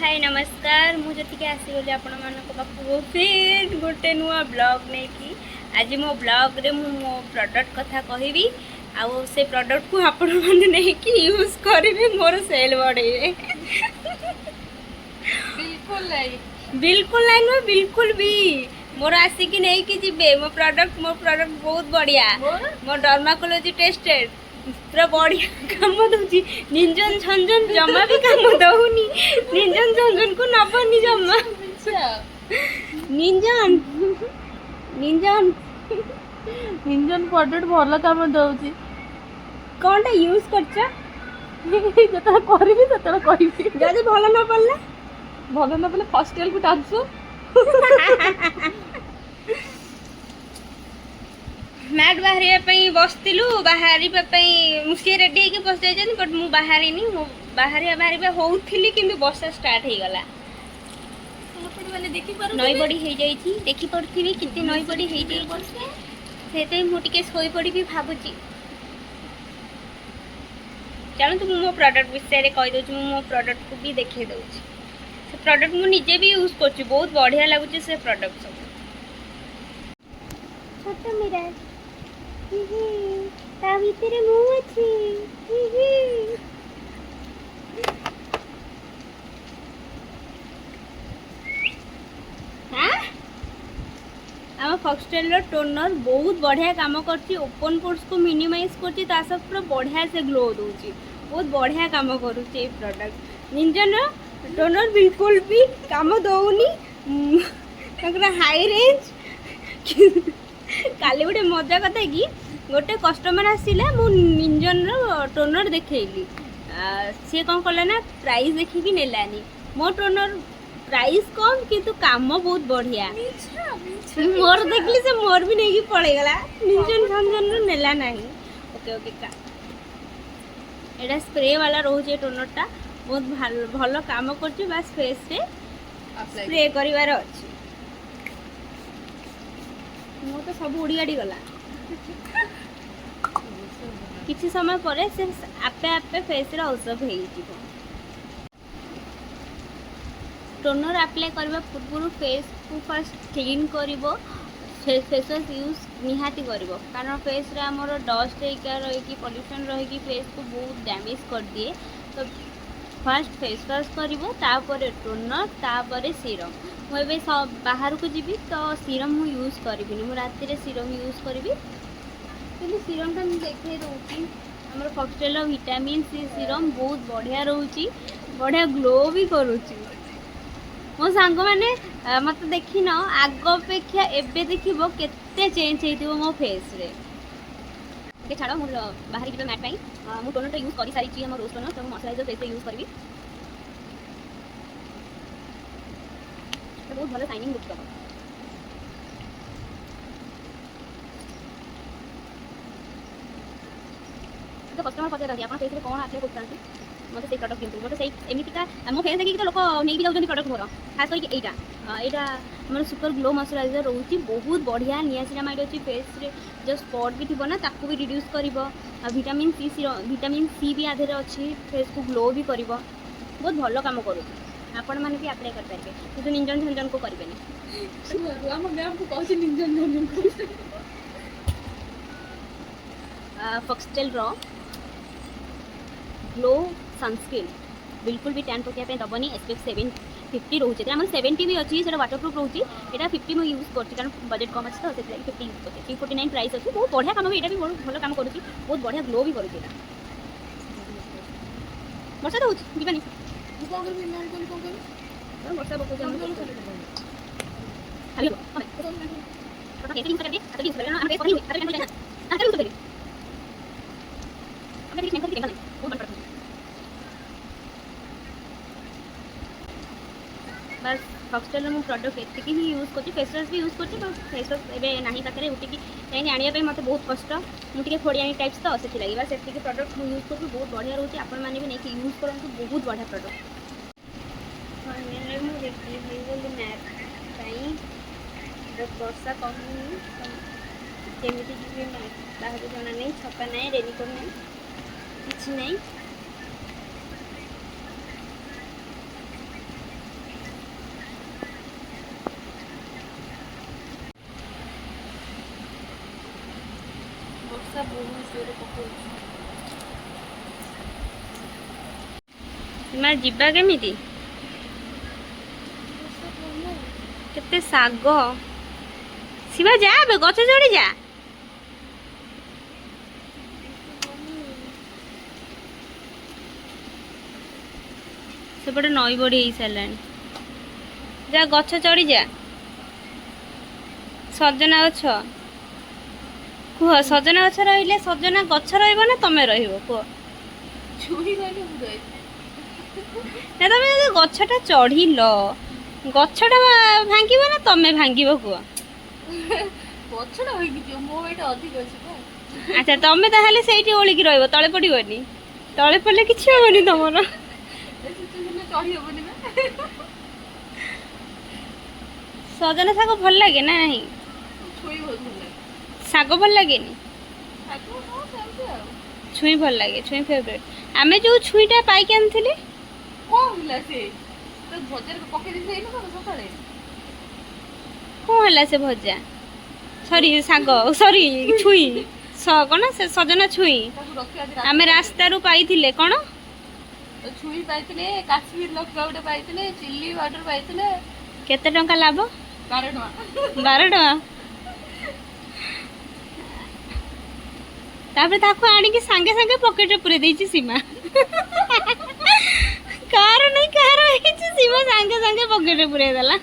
हाय नमस्कार मु जतिके आसीगली आपण मानक पाखु फिर गोटे नुआ ब्लॉग नहीं कि आज मो ब्लॉग रे मो प्रोडक्ट कथा कहबी आउ से प्रोडक्ट को आपण माने नहीं कि यूज करिवे मोर सेल बढ़े बिल्कुल नहीं नो बिल्कुल भी मोर आसिक नहीं कि जिबे मो प्रोडक्ट बहुत बढ़िया मो डर्माकोलॉजी टेस्टेड पूरा बढ़िया काम दूची निंजन झंझन जमा भी काम दउनी निंजन झंझन को नबनी जमा निंजन निंजन इंजन प्रोडक्ट भल काम दउची कोनटा यूज करछा जतरा करबी ततरा कहबी जदी भल न पड़ला भल न पले हॉस्टल को ट्रांसफर मैट बाहर बसलु बाहर मुझे रेडी होगी बस जाइए बट मुझे बाहर मु बाहर होउथिली किंतु वर्षा स्टार्ट हो गला नई बड़ी हो जाइए देखी पड़ी कितनी नई बड़ी हो जाए से मुझे शोई पड़ी भावुची चलतु मो प्रोडक्ट विषय कहीदे मो प्रोडक्ट को भी देखे दूसरी से प्रोडक्ट मुझे भी यूज कर बहुत बढ़िया लगुच से प्रोडक्ट सब छोट मिराज ता भीतर मुँह अच्छी आम फॉक्सटेल टोनर बहुत बढ़िया काम करती ओपन पोर्स को मिनिमाइज करती पूरा बढ़िया से ग्लो दूची बहुत बढ़िया काम करुच्ची प्रोडक्ट निंजन टोनर बिल्कुल भी काम दौनी हाई रेंज काली गोटे मजा कथा कि गोटे कस्टमर आसिला मु निंजन टोनर देखली सी कौन कला ना प्राइस देखिकी नेलानी मो टोनर प्राइस कम किंतु काम बहुत बढ़िया मोर देखली से मोर भी नहीं पड़ेगला निंजन झंझन नेला नहीं ओके ओके का एटा स्प्रे वाला रोचे टोनर टा बहुत भल काम करछि बस फेस रे स्प्रे करिवार अछि मो तो सब उड़ीगाड़ी गला किसी समय पर से आपे आपे फेस रे औषध हो टोनर अप्लाई करबा पूर्व फेस को फर्स्ट क्लीन करिवो फेस वाश यूज निहाती करिवो कारण फेस रे हमर डस्ट हेका रही कि पोल्यूशन रही कि फेस को बहुत डैमेज कर दिए तो फर्स्ट फेस वाश करिवो तापर टोनर तापर सीरम मुझे सब बाहर को जीवी तो सीरम मु यूज करी मु राति रे सीरम यूज करी कि सीरम टा देखे दूसरी आम फॉक्सटेल विटामिन सी सीरम बहुत बढ़िया रोची बढ़िया ग्लो भी करुच्ची मो सांग मैंने मत देख न आग अपेक्षा एबे देखिबो केते चेंज हेतिबो मो फेस रे के छाड़ मु बाहर की मैट पाई मु टोनर यूज कर सारी हम रोज टोनर तो मॉइस्चराइजर फेस यूज करी बहुत भल शाइनिंग लुक दब तो कस्टमर पचार आप फेस कौन आप्लाय करते मत से प्रोडक्ट किंतु मत से एमितिका मो फेस देखि तो लोक नहीं भी जाउछन प्रोडक्ट मोर खास करके एटा हमर सुपर ग्लो मॉइस्चराइजर रहउची बहुत बढ़िया नियासिनामाइड अछि फेस रे जो स्पॉट भी थिबो ना ताकू भी रिड्यूस करिवो विटामिन सी भी आधे अछि फेस को ग्लो भी करिवो बहुत भलो काम करू आपण माने भी अप्लाई कर पारबे किंतु निंजन झंझन को करबेनी हम मैम को कहछि निंजन झंझन फॉक्सटेल रो ग्लो सनस्क्रीन बिल्कुल भी टैन पकाइबे दबनी एसपीएफ 750 रोचे आम 70 भी अच्छी से वाटरप्रूफ रोचे यहाँ 50 मुझे यूज कर कारण बजेट कम अच्छे तो 50 यूज कर 349 प्राइस अच्छी बहुत बढ़िया काम भी ये भी भल काम करुँच बहुत बढ़िया ग्लो भी करुँच वर्षा तो जीवानी बस फॉक्सटेल मो प्रोडक्ट एतिक ही यूज कर फेस वाश भी यूज कर फेस वाश एवं ना पाखे उठिकी कहीं आने मत बहुत कष्ट मुझे फोड़िया टाइप्स तो से लगे बस एतिक प्रोडक्ट मुझे यूज कर बहुत बढ़िया रोचे आपण मैंने भी नहीं यूज करूँ बहुत बढ़िया प्रोडक्ट वर्षा कहूँ केमी जी बाहर जना नहीं छता ना रेनिकोट ना कि नहीं ବର୍ଷା ବହୁତ ଜୋରେ ପକଉଛି। ସୀମା ଯିବା କେମିତି? କେତେ ଶାଗ। ଶିବା ଯା ଏବେ ଗଛ ଚଢି ଯା। ସେପଟେ ନଈ ବଢି ହେଇସାରିଲାଣି। ଯା ଗଛ ଚଢି ଯା। ସଜନା ଗଛ କୁହ, ସଜନା ଗଛ ରହିଲେ ସଜନା ଗଛ ରହିବ ନା ତମେ ରହିବ କୁହ? ଛୁରୀ ରହିଲେ ମୁଁ ରହିବି। ନା ତମେ ଯଦି ଗଛଟା ଚଢିଲ, ଗଛଟା ଭାଙ୍ଗିବ ନା ତମେ ଭାଙ୍ଗିବ କୁହ? ଗଛଟା ଭାଙ୍ଗିଯିବ, ମୋ ଏଇଟା ଅଧିକ ଅଛି ନା। ଆଚ୍ଛା ତମେ ତାହେଲେ ସେଇଠି ଓଳିକି ରହିବ, ତଳେ ପଡ଼ିବନି? ତଳେ ପଡ଼ିଲେ କିଛି ହବନି ତମର। ଚଢି ହବନି ନା। ସଜନା ଶାଗ ଭଲ ଲାଗେ ନା ନାହିଁ? ଛୁଇଁ ବହୁତ ଭଲ ଲାଗେ। ଶାଗ ଭଲ ଲାଗେନି? ଶାଗ ହଁ ସେମିତି ଆଉ। ଛୁଇଁ ଭଲ ଲାଗେ, ଛୁଇଁ ଫେଭରେଟ୍। ଆମେ ଯୋଉ ଛୁଇଁଟା ପାଇକି ଆଣିଥିଲେ କଣ ହେଲା ସେ? ତ ଭଜାରେ ପକେଇ ଦେଇଥିଲେ ହେଇନଥାନ୍ତା ସକାଳେ? କଣ ହେଲା ସେ ଭଜା? ସରି ଶାଗ, ସରି ଛୁଇଁ। କଣ ସେ ସଜନା ଛୁଇଁ ତାକୁ ରଖି ଆଜି ଆମେ ରାତିରେ ରାସ୍ତାରୁ ପାଇଥିଲେ। କଣ ଛୁଇଁ ପାଇଥିଲେ, କାଶ୍ମୀର ଲଙ୍କା ଗୋଟେ ପାଇଥିଲେ, ଚିଲ୍ଲି ପାଉଡର ପାଇଥିଲେ। କେତେ ଟଙ୍କା ଲାଭ? 12 ଟଙ୍କା। 12 ଟଙ୍କା। ତାପରେ ତାକୁ ଆଣିକି ସାଙ୍ଗେ ସାଙ୍ଗେ ପକେଟରେ ପୁରେଇ ଦେଇଛି ସୀମା। କାହାର ନାହିଁ କାହାର ହେଇଛି, ସୀମା ସାଙ୍ଗେ ସାଙ୍ଗେ ପକେଟରେ ପୁରେଇ ଦେଲା।